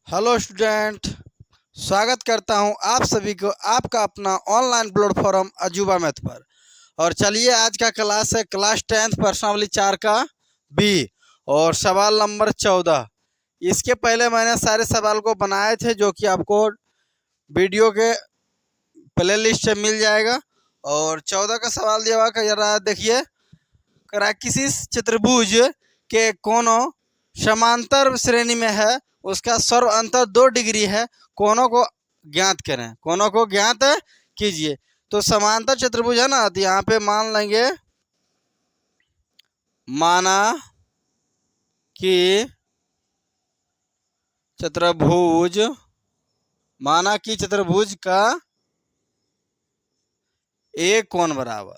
Hello student, स्वागत करता हूं आप सभी को आपका अपना ऑनलाइन प्लेटफॉर्म अजूबा मैथ पर। और चलिए, आज का क्लास है क्लास 10th प्रश्नावली 4 का बी और सवाल नंबर 14। इसके पहले मैंने सारे सवाल को बनाए थे जो कि आपको वीडियो के प्ले लिस्ट से मिल जाएगा। और 14 का सवाल दिया हुआ जरा देखिए, करा किसी चतुर्भुज के कोनों समांतर श्रेणी में है, उसका सर्व अंतर 2 डिग्री है, कोनों को ज्ञात करें। कोनों को ज्ञात कीजिए। तो समांतर चतुर्भुज है ना, तो यहाँ पे मान लेंगे, माना कि चतुर्भुज का एक कोण बराबर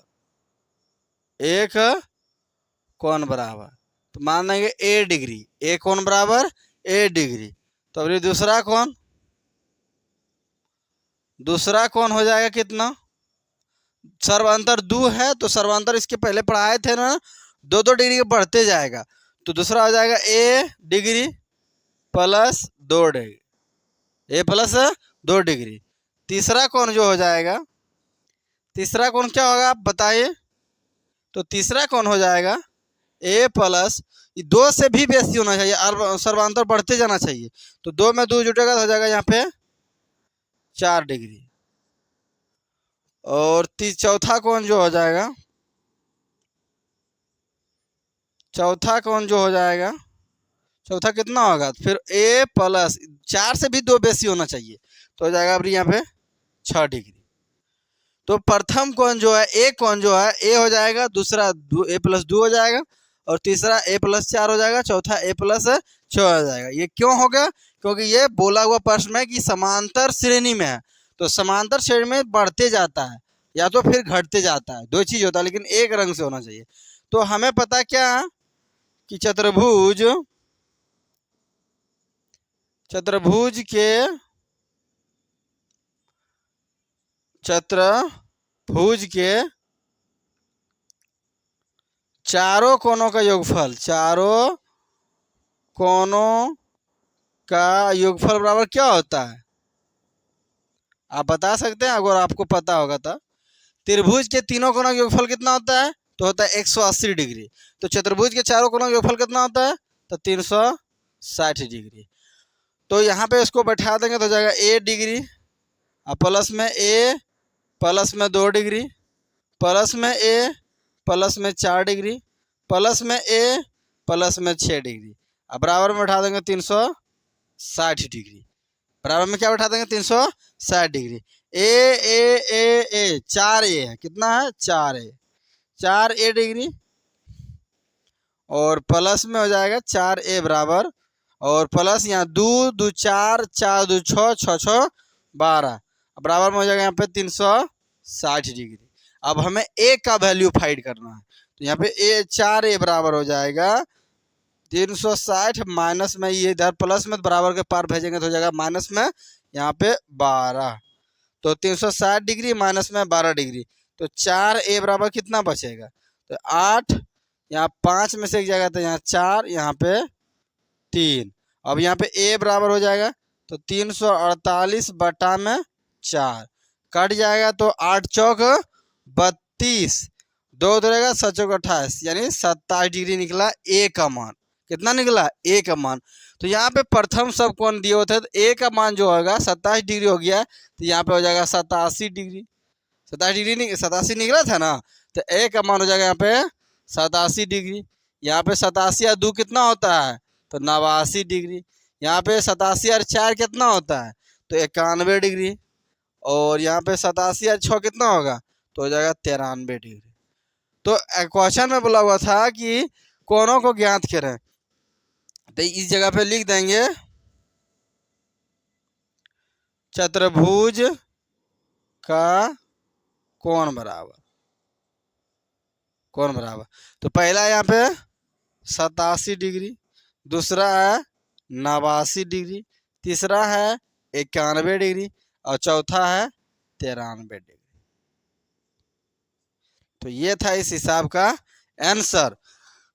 तो मान लेंगे ए डिग्री, ए कोण बराबर ए डिग्री। तो अभी दूसरा कोण हो जाएगा कितना, सर्वांतर 2 है तो सर्वांतर इसके पहले पढ़ाए थे ना, 2-2 डिग्री के बढ़ते जाएगा। तो दूसरा हो जाएगा ए डिग्री प्लस 2 डिग्री, ए प्लस 2 डिग्री। तीसरा कोण जो हो जाएगा, तीसरा कोण क्या होगा आप बताइए। तो तीसरा कोण हो जाएगा ए प्लस 2 से भी बेसी होना चाहिए, और सर्वांतर बढ़ते जाना चाहिए। तो 2 में 2 जुटेगा तो हो जाएगा यहाँ पे 4 डिग्री। और चौथा कोण जो हो जाएगा, चौथा कितना होगा, फिर ए प्लस 4 से भी 2 बेसी होना चाहिए, तो हो जाएगा अभी यहाँ पे 6 डिग्री। तो प्रथम कोण जो है, ए कोण जो है ए हो जाएगा, दूसरा ए प्लस 2 हो जाएगा, और तीसरा ए प्लस 4 हो जाएगा, चौथा ए प्लस 6 हो जाएगा। ये क्यों होगा, क्योंकि ये बोला हुआ प्रश्न है कि समांतर श्रेणी में है। तो समांतर श्रेणी में बढ़ते जाता है या तो फिर घटते जाता है, 2 चीज होता है, लेकिन एक रंग से होना चाहिए। तो हमें पता क्या कि चतुर्भुज के चारों कोनों का योगफल बराबर क्या होता है, आप बता सकते हैं अगर आपको पता होगा तो। त्रिभुज के तीनों कोनों का योगफल कितना होता है, तो होता है 180 डिग्री। तो चतुर्भुज के चारों कोनों का योगफल कितना होता है, तो 360 डिग्री। तो यहाँ पे इसको बैठा देंगे तो हो जाएगा ए डिग्री, और प्लस में ए प्लस में 2 डिग्री, प्लस में ए प्लस में 4 डिग्री, प्लस में ए प्लस में 6 डिग्री। अब बराबर में बैठा देंगे 360 डिग्री। बराबर में क्या बैठा देंगे, 360 डिग्री। ए 4 ए है, कितना है 4 ए डिग्री, और प्लस में हो जाएगा 4 ए बराबर, और प्लस यहाँ 2 4 4 2 6 6 6 12, बराबर में हो जाएगा यहाँ पे 360 डिग्री। अब हमें ए का वैल्यू फाइंड करना है, तो यहाँ पे 4 ए बराबर हो जाएगा 360 माइनस में, ये इधर प्लस में बराबर के पार भेजेंगे तो हो जाएगा माइनस में यहाँ पे 12। तो 360 डिग्री माइनस में 12 डिग्री, तो 4 ए बराबर कितना बचेगा, तो 8, यहाँ 5 में से एक जाएगा तो यहाँ 4, यहाँ पे 3। अब यहाँ पे ए बराबर हो जाएगा तो 348 बटा में 4 कट जाएगा, तो 8 चौक 32, 2 रहेगा 7 चौक 28, यानी 27 डिग्री निकला ए का मान। कितना निकला, ए का मान। तो यहाँ पे प्रथम सब कोण दिए होते हैं, तो ए का मान जो होगा 27 डिग्री हो गया, तो यहाँ पे हो जाएगा 87 डिग्री। 87 निकला था ना, तो ए का मान हो जाएगा यहाँ पे 87 डिग्री। यहाँ पे 87 और 2 कितना होता है, तो 89 डिग्री। यहाँ पे 87 और 4 कितना होता है, तो 91 डिग्री। और यहाँ पे 87 और 6 कितना होगा, तो हो जाएगा 93 डिग्री। तो क्वेश्चन में बोला हुआ था कि कोणों को ज्ञात करें, तो इस जगह पे लिख देंगे चतुर्भुज का कोण बराबर। तो पहला यहाँ पे 87 डिग्री, दूसरा है 89 डिग्री, तीसरा है 91 डिग्री, और चौथा है 93 डिग्री। तो ये था इस हिसाब का आंसर।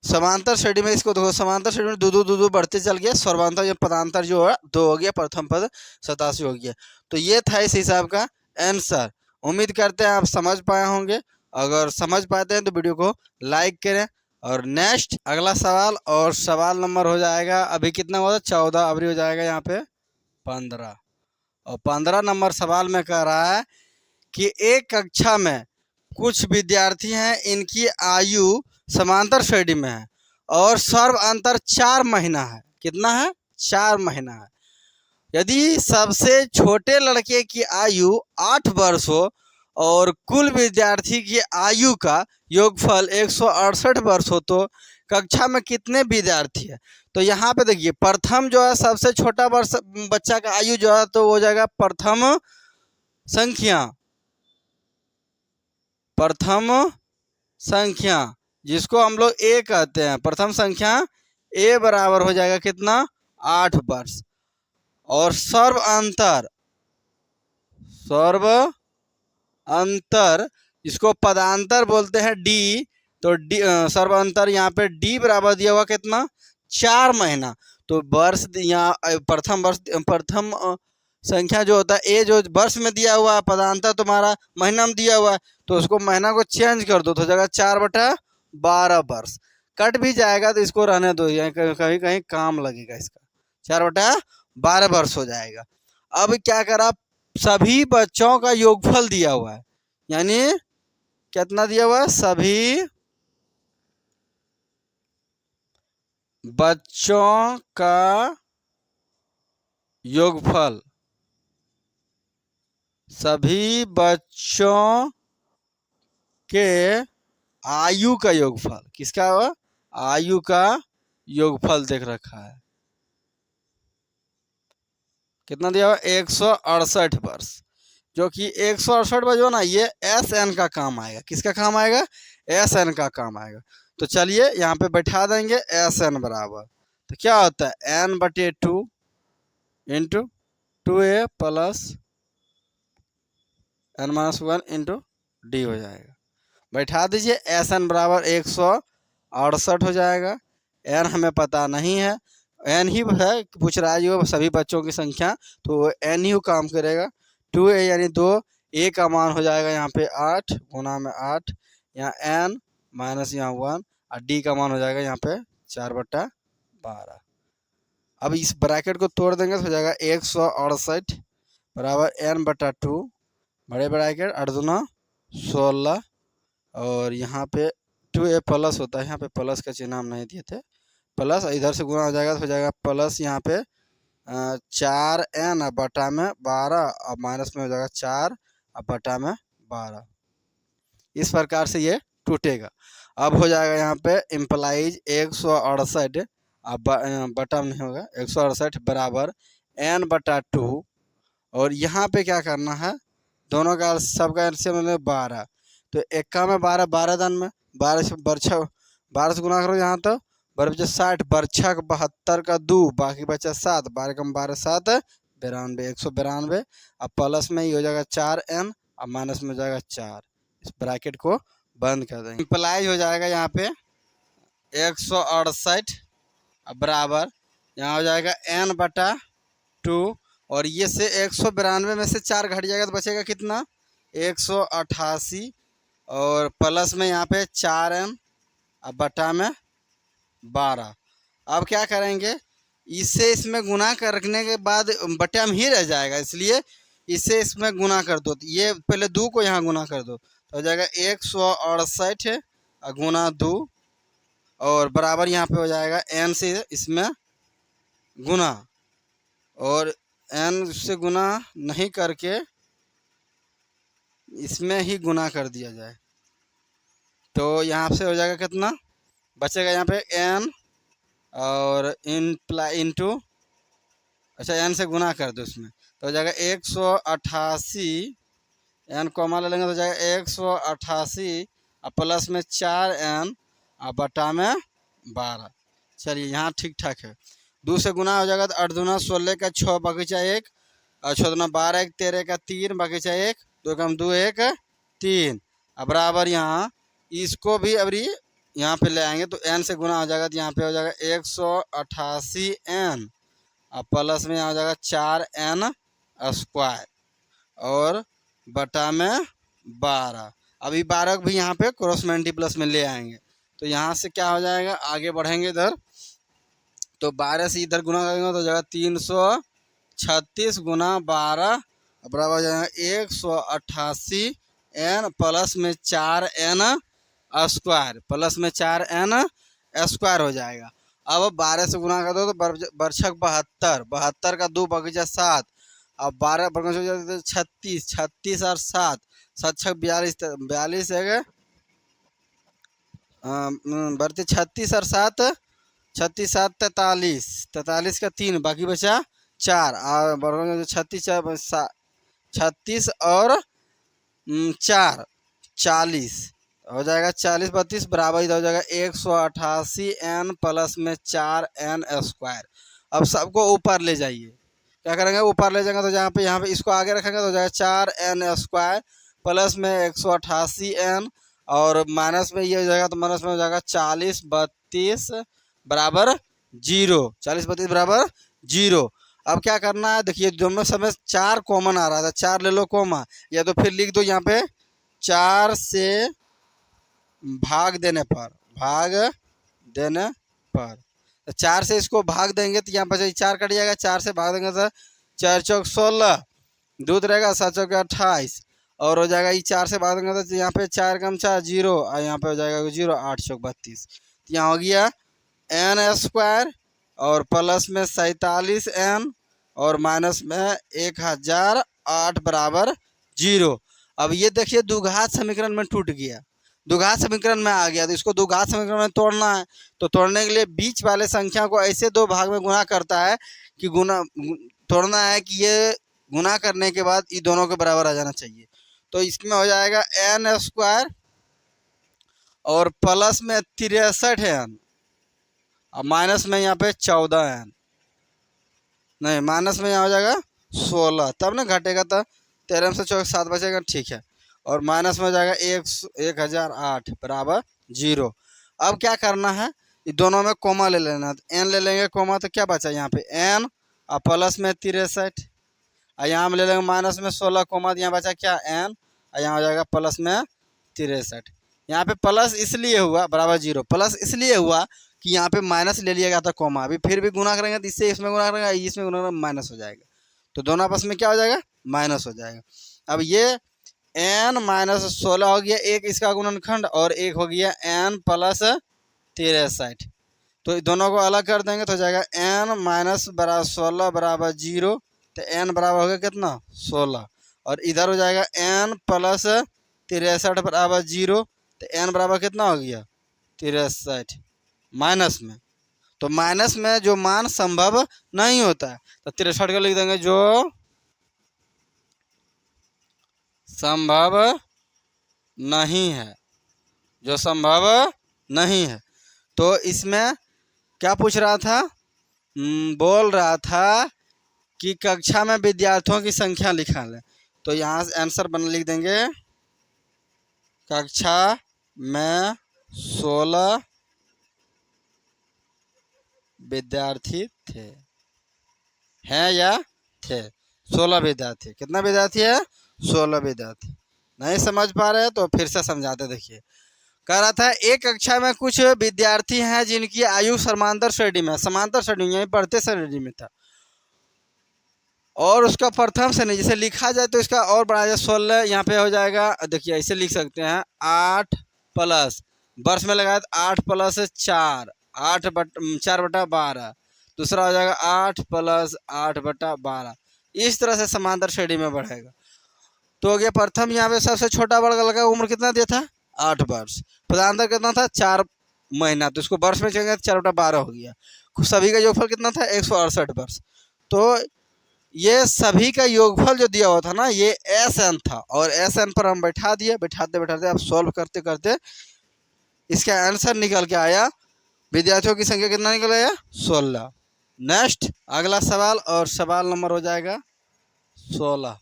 समांतर श्रेणी में इसको देखो, समांतर श्रेणी में दो दो दो दो बढ़ते चल गया, सर्वांतर या पदांतर जो है 2 हो गया, प्रथम पद 87 हो गया। तो ये था इस हिसाब का आंसर। उम्मीद करते हैं आप समझ पाए होंगे। अगर समझ पाते हैं तो वीडियो को लाइक करें। और नेक्स्ट अगला सवाल, और सवाल नंबर हो जाएगा अभी कितना हुआ था, 14, अभी हो जाएगा यहाँ पे 15। और 15 नंबर सवाल में कह रहा है कि एक कक्षा में कुछ विद्यार्थी हैं, इनकी आयु समांतर श्रेणी में है और सर्व अंतर 4 महीना है। कितना है? 4 महीना है। यदि सबसे छोटे लड़के की आयु 8 वर्ष हो और कुल विद्यार्थी की आयु का योगफल 168 वर्ष हो तो कक्षा में कितने विद्यार्थी है? तो यहाँ पे देखिए, प्रथम जो है सबसे छोटा वर्ष बच्चा का आयु जो है तो हो जाएगा प्रथम संख्या, प्रथम संख्या जिसको हम लोग ए कहते हैं, प्रथम संख्या ए बराबर हो जाएगा कितना? 8 वर्ष। और सर्व अंतर इसको पदांतर बोलते हैं डी। तो डी सर्व अंतर यहाँ पे डी बराबर दिया हुआ कितना? 4 महीना। तो वर्ष यहाँ प्रथम संख्या जो होता है ए जो वर्ष में दिया हुआ है, पदांतर तुम्हारा महीना में दिया हुआ है, तो उसको महीना को चेंज कर दो तो हो जाएगा 4/12 वर्ष। कट भी जाएगा तो इसको रहने दो, कहीं कहीं काम लगेगा इसका। 4/12 वर्ष हो जाएगा। अब क्या करा, सभी बच्चों का योगफल दिया हुआ है, यानी कितना दिया हुआ है? सभी बच्चों का योगफल, सभी बच्चों के आयु का योगफल। किसका हुआ? आयु का योगफल देख रखा है। कितना दिया हुआ? 168 वर्ष। जो कि 168 वर्ष जो ना, ये एस एन का काम आएगा। किसका काम आएगा? एस एन का काम आएगा। तो चलिए यहाँ पे बैठा देंगे एस एन बराबर, तो क्या होता है? n/2 into 2a plus n-1 into D हो जाएगा। बैठा दीजिए, एस एन बराबर 168 हो जाएगा। एन हमें पता नहीं है, एन ही है, पूछ रहा है जो सभी बच्चों की संख्या, तो एन ही काम करेगा। 2a यानी 2, ए का मान हो जाएगा यहाँ पे 8 गुना में 8, यहाँ एन माइनस यहाँ 1, और डी का मान हो जाएगा यहाँ पे 4/12। अब इस ब्रैकेट को तोड़ देंगे तो हो जाएगा 168 बराबर n/2, बड़े ब्रैकेट 8 दूना 16, और यहाँ पे 2a प्लस होता है, यहाँ पे प्लस का चिन्ह हम नहीं दिए थे, प्लस इधर से गुना हो जाएगा तो हो जाएगा प्लस यहाँ पे 4n/12 और माइनस में हो जाएगा 4/12। इस प्रकार से ये टूटेगा। अब हो जाएगा यहाँ पे इम्प्लाइज 168 बटा नहीं होगा, 168 बराबर n/2, और यहाँ पे क्या करना है, दोनों का सबका एलसीएम 12, तो 1 में 12, 12 दान में 12 से 12 से गुना करो यहाँ तो 12 बचा 60, बरछा 72 का 2, बाकी बचा 7, 12 कम 12 7 92, 192। अब प्लस में ही हो जाएगा 4n और माइनस में हो जाएगा 4। इस ब्रैकेट को बंद कर देंगे। इम्प्लाइज हो जाएगा यहाँ पे 168 बराबर यहाँ हो जाएगा n/2, और ये से 192 में से 4 घट जाएगा तो बचेगा कितना? 188, और प्लस में यहाँ पे 4n अब बटा में 12। अब क्या करेंगे, इससे इसमें गुना करने के बाद बटा में ही रह जाएगा, इसलिए इसे इसमें गुना कर दो। ये पहले 2 को यहाँ गुना कर दो तो हो जाएगा 168 गुना 2, और बराबर यहाँ पे हो जाएगा n से इसमें गुना, और n से गुना नहीं करके इसमें ही गुना कर दिया जाए तो यहाँ से हो जाएगा कितना बचेगा? यहाँ पे n और इंटू, अच्छा n से गुना कर दो इसमें तो हो जाएगा 188, n कॉमा ले लेंगे तो हो जाएगा 188 और प्लस में 4n और बटा में 12। चलिए यहाँ ठीक ठाक है। 2 से गुना हो जाएगा तो 8 दूना 16 का 6 बगीचा 1, और 6 दूना 12 1 13 का 3 बगीचा 1, 2 कम 2 1 3। अब बराबर यहाँ इसको भी अभी यहाँ पे ले आएंगे तो n से गुना हो जाएगा, तो यहाँ पे हो जाएगा 188n और प्लस में यहाँ हो जाएगा 4n स्क्वायर और बटा में 12। अभी 12 भी यहाँ पे क्रॉस मल्टीप्लस में ले आएंगे तो यहाँ से क्या हो जाएगा, आगे बढ़ेंगे इधर तो 12 से इधर गुना करेंगे तो हो जाएगा 336 गुना 12 बराबर हो जाएगा 188n प्लस में 4n स्क्वायर प्लस में 4n स्क्वायर हो जाएगा। अब 12 से गुना कर दो तो बरछक 72, 72 का 2 बगीचा 7, अब 12 बगीचा 36, 36 और 7, 7 छक 42, 42 है बढ़ते 36 और 7, 36 7 43, 43 का 3 बाकी बचा 4 और 36 और 4 40 हो जाएगा, 40 32 बराबर इधर हो जाएगा 188n प्लस में 4n स्क्वायर। अब सबको ऊपर ले जाइए, क्या करेंगे ऊपर ले जाएंगे तो यहाँ पे इसको आगे रखेंगे तो हो जाएगा 4n स्क्वायर प्लस में 188n और माइनस में ये हो जाएगा तो माइनस में हो जाएगा 40 32 बराबर 0, 40 32 बराबर 0। अब क्या करना है, देखिए दोनों समय 4 कॉमन आ रहा था, 4 ले लो कॉमा या तो फिर लिख दो यहाँ पे 4 से भाग देने पर, तो 4 से इसको भाग देंगे तो यहाँ पर 4 कट जाएगा, 4 से भाग देंगे तो 4 चौक 16, दूध रहेगा 7 चौक 28 और हो जाएगा ये 4 से भाग देंगे तो यहाँ पे 4 कम 4 0 और यहाँ पे हो जाएगा 0, 8 चौक 32, तो यहाँ हो गया n स्क्वायर और प्लस में 47n और माइनस में 1008 बराबर 0। अब ये देखिए द्विघात समीकरण में टूट गया, द्विघात समीकरण में आ गया, तो इसको द्विघात समीकरण में तोड़ना है तो तोड़ने के लिए बीच वाले संख्या को ऐसे 2 भाग में गुना करता है कि तोड़ना है कि ये गुना करने के बाद ये दोनों के बराबर आ जाना चाहिए। तो इसमें हो जाएगा n स्क्वायर और प्लस में 63n और माइनस में यहाँ पे 14n, नहीं माइनस में यहाँ हो जाएगा 16, तब ना घटेगा तो 13 से 4 7 बचेगा, ठीक है, और माइनस में हो जाएगा 1008 बराबर 0। अब क्या करना है, ये दोनों में कोमा ले लेना, तो n ले लेंगे कोमा तो क्या बचा यहाँ पे n और प्लस में 63 और यहाँ में ले लेंगे माइनस में 16 कोमा, यहाँ बचा क्या n और यहाँ हो जाएगा प्लस में 63। यहाँ पे प्लस इसलिए हुआ बराबर 0, प्लस इसलिए हुआ कि यहाँ पे माइनस ले लिया गया था कोमा, अभी फिर भी गुना करेंगे तो इससे इसमें गुना करेंगे इसमें गुना करेंगे माइनस हो जाएगा, तो दोनों आपस में क्या हो जाएगा माइनस हो जाएगा। अब ये n माइनस 16 हो गया, एक इसका गुणनखंड और एक हो गया n प्लस 63, तो दोनों को अलग कर देंगे तो हो जाएगा n माइनस 16 बराबर 0, तो n बराबर हो गया कितना 16 और इधर हो जाएगा n प्लस 63 बराबर 0, तो n बराबर कितना हो गया 63 माइनस में, तो माइनस में जो मान संभव नहीं होता है तो 63 का लिख देंगे जो संभव नहीं है, जो संभव नहीं है। तो इसमें क्या पूछ रहा था, बोल रहा था कि कक्षा में विद्यार्थियों की संख्या लिखा लें, तो यहाँ से आंसर लिख देंगे कक्षा में 16 विद्यार्थी थे, हैं या थे, 16 विद्यार्थी, कितना विद्यार्थी है 16 विद्यार्थी। नहीं समझ पा रहे तो फिर से समझाते, देखिए कह रहा था एक कक्षा में कुछ विद्यार्थी हैं जिनकी आयु समांतर श्रेणी में, समांतर श्रेणी यहीं पढ़ते श्रेणी में था और उसका प्रथम श्रेणी जैसे लिखा जाए तो इसका और बढ़ा जाए 16, यहाँ पे हो जाएगा देखिए ऐसे लिख सकते हैं 8 प्लस वर्ष में लगाया 8 प्लस 4 4/12, दूसरा हो जाएगा 8 प्लस 8/12, इस तरह से समांतर श्रेणी में बढ़ेगा। तो हो गया प्रथम, यहाँ पे सबसे छोटा वर्ग लगा उम्र कितना दिया था 8 वर्ष, पदांतर कितना था 4 महीना, तो इसको वर्ष में चलेंगे 4/12 हो गया, सभी का योगफल कितना था 168 वर्ष। तो ये सभी का योगफल जो दिया हुआ था ना ये SN था और SN पर हम बैठा दिए, बैठाते बैठाते अब सॉल्व करते करते इसका आंसर निकल के आया, विद्यार्थियों की संख्या कितना निकल आया 16। नेक्स्ट अगला सवाल और सवाल नंबर हो जाएगा 16।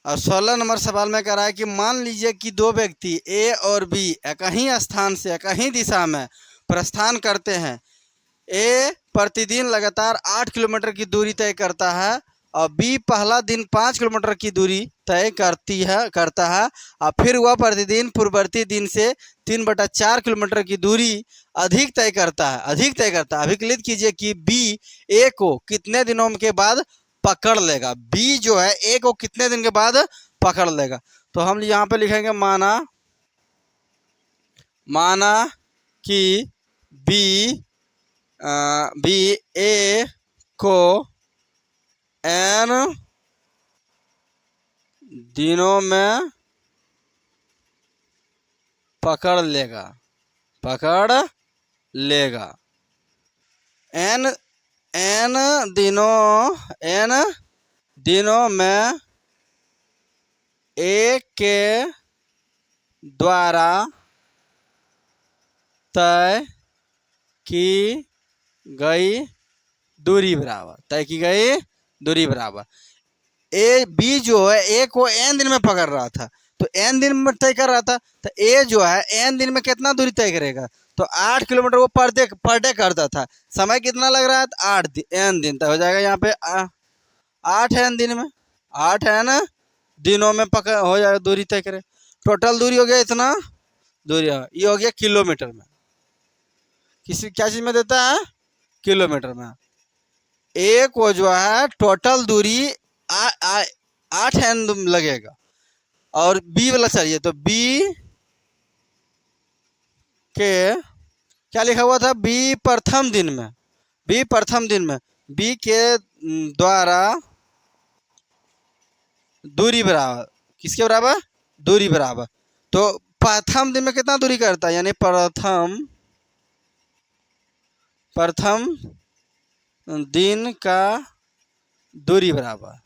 और 16 नंबर सवाल में कह रहा है कि मान लीजिए कि दो व्यक्ति ए और बी एक ही स्थान से एक ही दिशा में प्रस्थान करते हैं। ए प्रतिदिन लगातार 8 किलोमीटर की दूरी तय करता है और बी पहला दिन 5 किलोमीटर की दूरी तय करता है और फिर वह प्रतिदिन पूर्ववर्ती दिन से 3/4 किलोमीटर की दूरी अधिक तय करता है। अभिकलित कीजिए कि बी ए को कितने दिनों के बाद पकड़ लेगा। बी जो है ए को कितने दिन के बाद पकड़ लेगा। तो हम यहाँ पे लिखेंगे माना कि बी ए को n दिनों में पकड़ लेगा। n दिनों में ए के द्वारा तय की गई दूरी बराबर ए बी जो है ए को n दिन में पकड़ रहा था तो n दिन में तय कर रहा था तो ए जो है n दिन में कितना दूरी तय करेगा। तो 8 किलोमीटर वो पर डे करता था। समय कितना लग रहा है 8 n दिन तो हो जाएगा यहाँ पे 8 n दिनों में पकड़ हो जाएगा दूरी तय करे। टोटल दूरी हो गया इतना दूरी ये हो गया किलोमीटर में। क्या चीज़ में देता है किलोमीटर में। ए को जो है टोटल दूरी 8 n लगेगा और बी वाला चाहिए तो बी के क्या लिखा हुआ था बी प्रथम दिन में बी के द्वारा दूरी बराबर किसके बराबर दूरी बराबर। तो प्रथम दिन में कितना दूरी करता है यानी प्रथम दिन का दूरी बराबर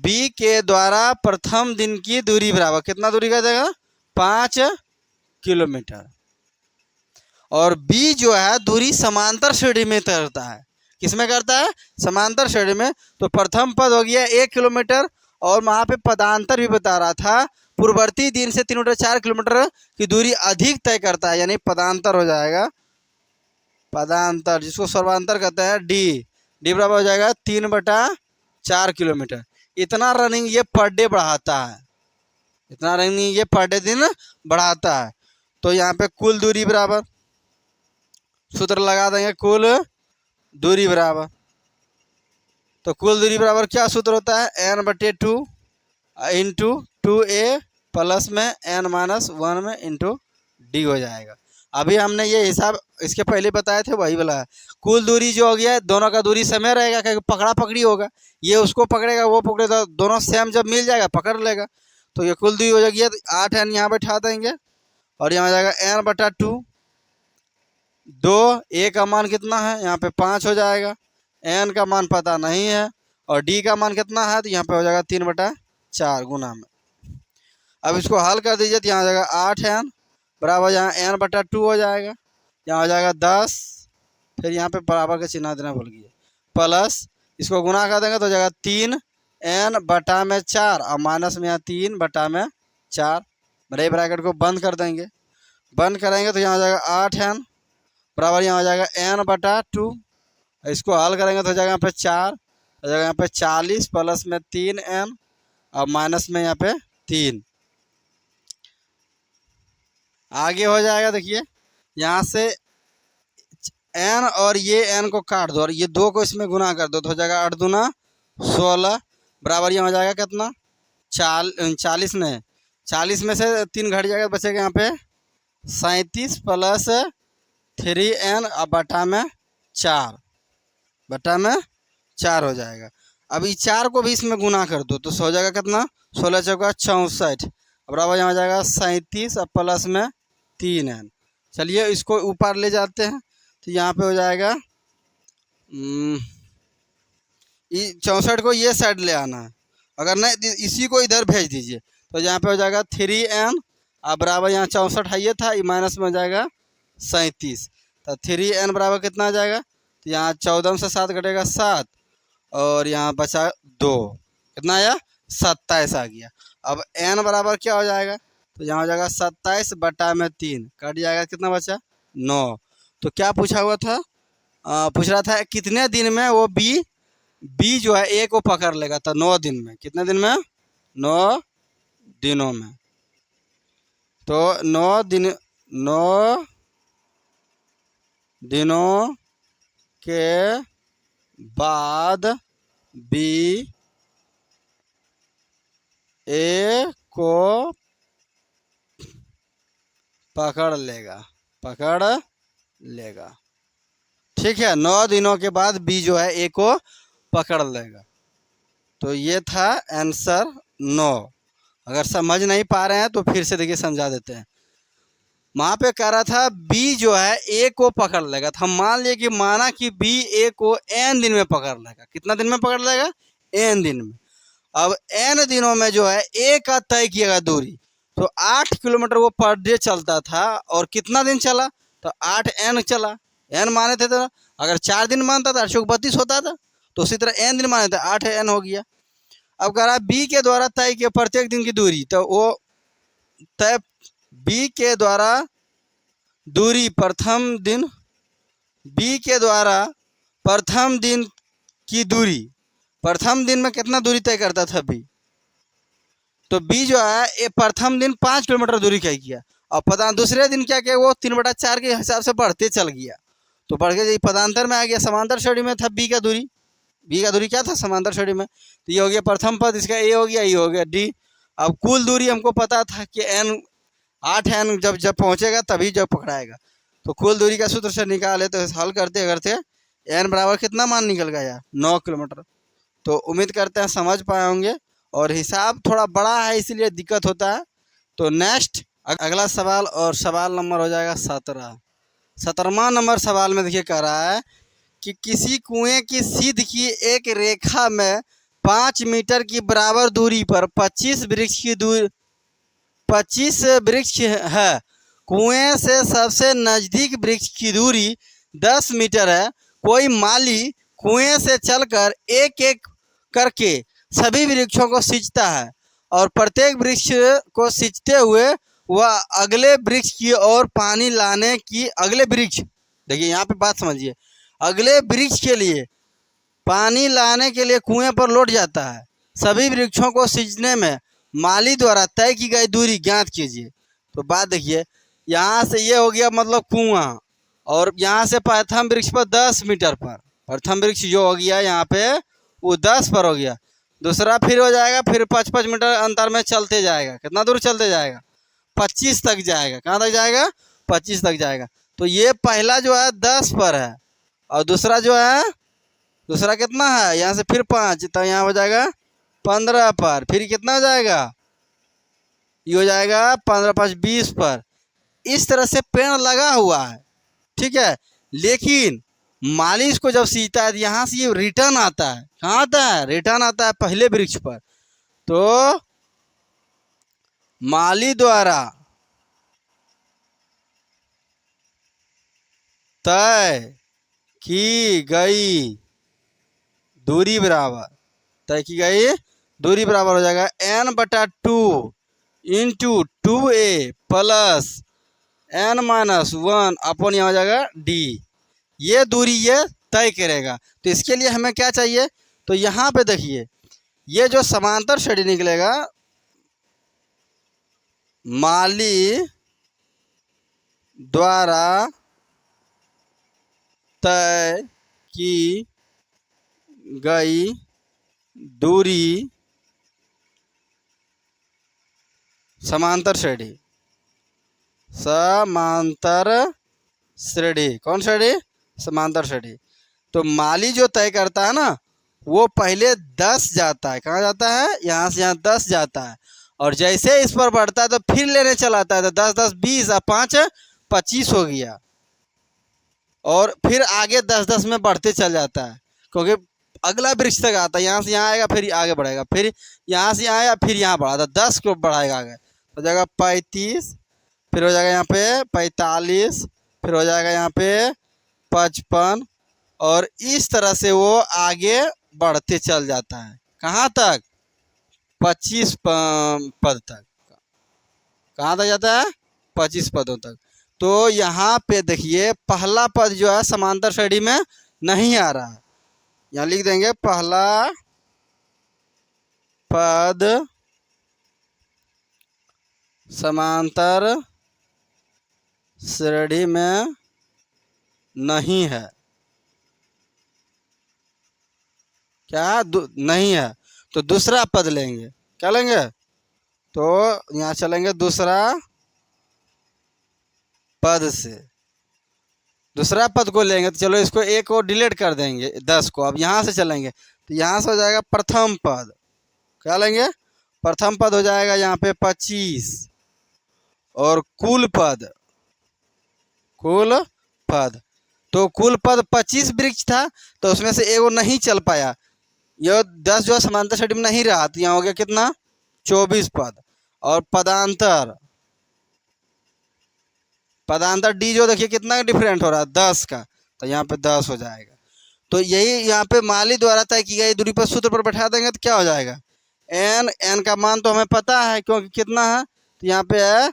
बी के द्वारा प्रथम दिन की दूरी बराबर कितना दूरी कर देगा 5 किलोमीटर। और बी जो है दूरी समांतर श्रेणी में करता है। किसमें करता है समांतर श्रेणी में। तो प्रथम पद हो गया 1 किलोमीटर और वहाँ पे पदांतर भी बता रहा था पूर्ववर्ती दिन से 3/4 किलोमीटर की दूरी अधिक तय करता है यानी पदांतर हो जाएगा पदांतर जिसको सर्वांतर कहते हैं डी बराबर हो जाएगा 3/4 किलोमीटर। इतना रनिंग ये पर डे बढ़ाता है। तो यहाँ पे कुल दूरी बराबर सूत्र लगा देंगे कुल दूरी बराबर। तो कुल दूरी बराबर क्या सूत्र होता है n/2 इंटू 2a प्लस में n-1 में इंटू डी हो जाएगा। अभी हमने ये हिसाब इसके पहले बताए थे वही वाला है। कुल दूरी जो हो गया दोनों का दूरी समय रहेगा क्योंकि पकड़ा पकड़ी होगा। ये उसको पकड़ेगा वो पकड़ेगा दोनों सेम जब मिल जाएगा पकड़ लेगा। तो ये कुल दूरी हो जाएगी 8 n यहाँ बैठा देंगे और यहाँ हो जाएगा n/2 2 a का मान कितना है यहाँ पे 5 हो जाएगा। n का मान पता नहीं है और d का मान कितना है तो यहाँ पे हो जाएगा 3/4 गुना में। अब इसको हल कर दीजिए तो यहाँ हो जाएगा 8 n बराबर यहाँ n/2 हो जाएगा। यहाँ हो जाएगा 10 फिर यहाँ पे बराबर का चिन्ह देना भूल गया प्लस इसको गुना कर देंगे तो हो जाएगा 3n/4 और माइनस में यहाँ 3/4 बड़े ब्रैकेट को बंद कर देंगे। बंद करेंगे तो यहाँ हो जाएगा 8 n बराबर यहाँ हो जाएगा n/2। इसको हल करेंगे तो हो जाएगा यहाँ पे 4 हो जाएगा यहाँ पे 40 प्लस में 3n और माइनस में यहाँ पे 3 आगे हो जाएगा। देखिए यहाँ से n और ये n को काट दो और ये 2 को इसमें गुना कर दो तो हो जाएगा 8 दूना 16 बराबर यहाँ हो जाएगा कितना 40 नहीं 40 में से 3 घट जाएगा बचेगा यहाँ पे 37 प्लस 3n और बटा में 4 हो जाएगा। अब इस 4 को भी इसमें गुना कर दो तो हो जाएगा कितना 16 चौका 64 बराबर यहाँ हो जाएगा 37 और प्लस में 3n। चलिए इसको ऊपर ले जाते हैं तो यहाँ पे हो जाएगा 64 को ये साइड ले आना है। अगर नहीं इसी को इधर भेज दीजिए तो यहाँ पे हो जाएगा 3n और बराबर यहाँ 64 है ये था ये माइनस में हो जाएगा 37 तो 3n बराबर कितना आ जाएगा तो यहाँ 14 से 7 घटेगा 7 और यहाँ बचा 2 कितना आया 27 आ गया। अब n बराबर क्या हो जाएगा, तो यहाँ हो जाएगा 27/3, कट जाएगा, कितना बचा 9। तो क्या पूछा हुआ था, पूछ रहा था कितने दिन में वो बी जो है ए को पकड़ लेगा, तो 9 दिन में। कितने दिन में, 9 दिनों में। तो 9 दिनों के बाद बी ए को पकड़ लेगा। ठीक है, 9 दिनों के बाद बी जो है ए को पकड़ लेगा। तो ये था आंसर 9। अगर समझ नहीं पा रहे हैं तो फिर से देखिए समझा देते हैं। वहाँ पे कह रहा था बी जो है ए को पकड़ लेगा, तो हम मान लिए कि माना कि बी ए को n दिन में पकड़ लेगा। कितना दिन में पकड़ लेगा, n दिन में। अब n दिनों में जो है ए का तय किएगा दूरी, तो 8 किलोमीटर वो पर डे चलता था, और कितना दिन चला, तो 8n चला। n माने थे, तो अगर 4 दिन मानता था 832 होता था, तो उसी तरह n दिन माने थे 8n हो गया। अब कह रहा बी के द्वारा तय किए प्रत्येक दिन की दूरी, तो वो तय बी के द्वारा दूरी प्रथम दिन, बी के द्वारा प्रथम दिन की दूरी, प्रथम दिन में कितना दूरी तय करता था बी, तो बी जो है ये प्रथम दिन 5 किलोमीटर दूरी तय किया। और दूसरे दिन क्या किया, वो 3/4 के हिसाब से बढ़ते चल गया, तो बढ़ के पदांतर में आ गया। समांतर श्रेणी में था बी का दूरी क्या था, समांतर श्रेणी में। तो ये हो गया प्रथम पद, इसका ए हो गया, ये हो गया डी। अब कुल दूरी हमको पता था कि n 8n जब पहुंचेगा तभी जब पकड़ाएगा, तो कुल दूरी का सूत्र से निकाले, तो हल करते n बराबर कितना मान निकल गया, 9 किलोमीटर। तो उम्मीद करते हैं समझ पाए होंगे, और हिसाब थोड़ा बड़ा है इसलिए दिक्कत होता है। तो नेक्स्ट अगला सवाल, और सवाल नंबर हो जाएगा 17वां नंबर सवाल में देखिए कह रहा है कि किसी कुएं की सीध की एक रेखा में 5 मीटर की बराबर दूरी पर 25 वृक्ष है। कुएं से सबसे नजदीक वृक्ष की दूरी 10 मीटर है। कोई माली कुएं से चलकर एक एक करके सभी वृक्षों को सींचता है, और प्रत्येक वृक्ष को सींचते हुए वह अगले वृक्ष की ओर पानी लाने की, अगले वृक्ष, देखिए यहाँ पे बात समझिए, अगले वृक्ष के लिए पानी लाने के लिए कुएं पर लौट जाता है। सभी वृक्षों को सींचने में माली द्वारा तय की गई दूरी ज्ञात कीजिए। तो बात देखिए, यहाँ से ये हो गया मतलब कुआं, और यहाँ से प्रथम वृक्ष पर 10 मीटर पर, प्रथम वृक्ष जो हो गया यहाँ पे वो 10 पर हो गया। दूसरा फिर हो जाएगा, फिर 5-5 मीटर अंतर में चलते जाएगा। कितना दूर चलते जाएगा, 25 तक जाएगा। कहाँ तक जाएगा, 25 तक जाएगा। तो ये पहला जो है 10 पर है, और दूसरा जो है, दूसरा कितना है, यहाँ से फिर 5, तो यहाँ हो जाएगा 15 पर। फिर कितना हो जाएगा, ये हो जाएगा 15-5 20 पर। इस तरह से पेड़ लगा हुआ है, ठीक है। लेकिन माली इसको जब सींचता है, यहाँ से ये रिटर्न आता है। कहाँ आता है, रिटर्न आता है पहले वृक्ष पर। तो माली द्वारा तय की गई दूरी बराबर, तय की गई दूरी बराबर हो जाएगा n/2 into 2a plus n-1 अपन यहाँ हो जाएगा d। ये दूरी ये तय करेगा। तो इसके लिए हमें क्या चाहिए, तो यहाँ पे देखिए, ये जो समांतर श्रेणी निकलेगा, माली द्वारा तय की गई दूरी समांतर श्रेणी, कौन श्रेणी, समांतर श्रेणी। तो माली जो तय करता है ना, वो पहले 10 जाता है। कहाँ जाता है, यहाँ से यहाँ 10 जाता है, और जैसे इस पर बढ़ता है तो फिर लेने चला आता है, तो 10-10 20 और 5 25 हो गया, और फिर आगे 10-10 में बढ़ते चल जाता है, क्योंकि अगला वृक्ष तक आता है। यहाँ से यहाँ आएगा, फिर आगे बढ़ेगा, फिर यहाँ से यहाँ आया, फिर यहाँ बढ़ा, तो 10 को बढ़ाएगा आगे, हो जाएगा 35, फिर हो जाएगा यहाँ पे 45, फिर हो जाएगा यहाँ पे 55, और इस तरह से वो आगे बढ़ते चल जाता है। कहाँ तक, 25 पद तक। कहाँ तक जाता है? 25 पदों तक। तो यहाँ पे देखिए पहला पद जो है समांतर श्रेणी में नहीं आ रहा है। यहाँ लिख देंगे पहला पद समांतर श्रेणी में नहीं है। क्या? नहीं है। तो दूसरा पद लेंगे। क्या लेंगे? तो यहाँ चलेंगे दूसरा पद से। दूसरा पद को लेंगे तो चलो इसको एक को डिलीट कर देंगे 10 को। अब यहाँ से चलेंगे तो यहाँ से हो जाएगा प्रथम पद। क्या लेंगे? प्रथम पद हो जाएगा यहाँ पे 25 और कुल पद तो कुल पद 25 वृक्ष था तो उसमें से एगो नहीं चल पाया। यह 10 जो समांतर श्रेणी में नहीं रहा तो यहाँ हो गया कितना? 24 पद। और पदांतर डी जो देखिए कितना डिफरेंट हो रहा है? 10 का। तो यहाँ पे 10 हो जाएगा। तो यही यहाँ पे माली द्वारा तय की गई दूरी पर सूत्र पर बैठा देंगे तो क्या हो जाएगा? n का मान तो हमें पता है क्योंकि कितना है? तो यहाँ पे है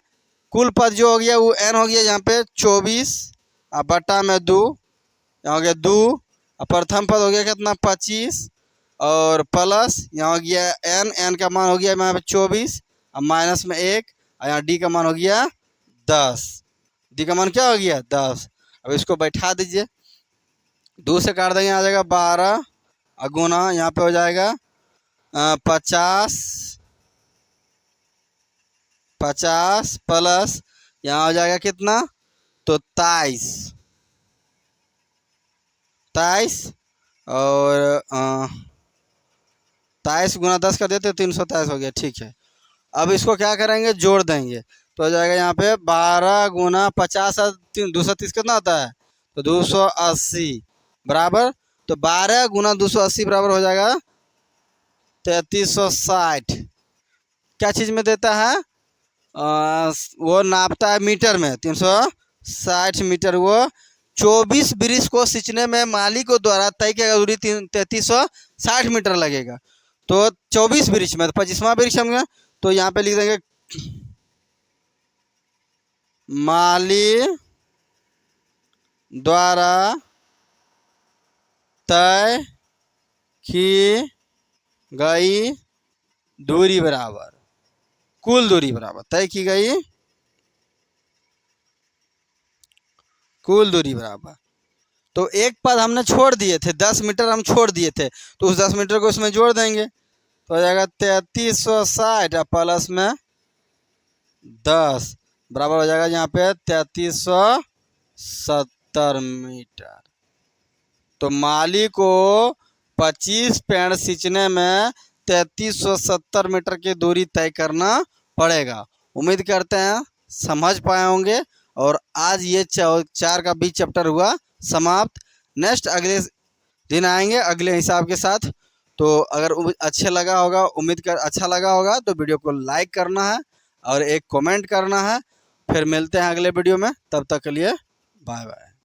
कुल पद जो हो गया वो n हो गया यहाँ पे 24 और बटा में 2, यहाँ हो गया 2 और प्रथम पद हो गया कितना? 25 और प्लस यहाँ हो गया n का मान हो गया यहाँ पे 24 और माइनस में 1 और यहाँ d का मान हो गया 10। डी का मान क्या हो गया? 10। अब इसको बैठा दीजिए। 2 से काट देंगे, आ जाएगा 12 और गुना यहाँ पे हो जाएगा 50 प्लस यहाँ हो जाएगा कितना? तो 23 और 23 गुना 10 कर देते 323 हो गया। ठीक है। अब इसको क्या करेंगे? जोड़ देंगे तो हो जाएगा यहाँ पे 12 गुना 50 और 230 कितना होता है? तो 280 बराबर। तो 12 गुना 280 बराबर हो जाएगा 3360। क्या चीज़ में देता है? वो नापता है मीटर में। 360 मीटर। वो 24 वृक्ष को सींचने में माली को द्वारा तय किया गया दूरी 3360 मीटर लगेगा। तो 24 वृक्ष में 25वां वृक्ष हम तो यहाँ पे लिख देंगे माली द्वारा तय की गई दूरी बराबर कुल दूरी बराबर तय की गई कुल दूरी बराबर। तो एक पद हमने छोड़ दिए थे, 10 मीटर हम छोड़ दिए थे तो उस 10 मीटर को उसमें जोड़ देंगे तो हो जाएगा 3360 प्लस में 10 बराबर हो जाएगा यहाँ पे 3370 मीटर। तो माली को 25 पेड़ सींचने में 3370 मीटर की दूरी तय करना पड़ेगा। उम्मीद करते हैं समझ पाए होंगे। और आज ये 4 का 20 चैप्टर हुआ समाप्त। नेक्स्ट अगले दिन आएंगे अगले हिसाब के साथ। तो अगर अच्छा लगा होगा तो वीडियो को लाइक करना है और एक कमेंट करना है। फिर मिलते हैं अगले वीडियो में। तब तक के लिए बाय बाय।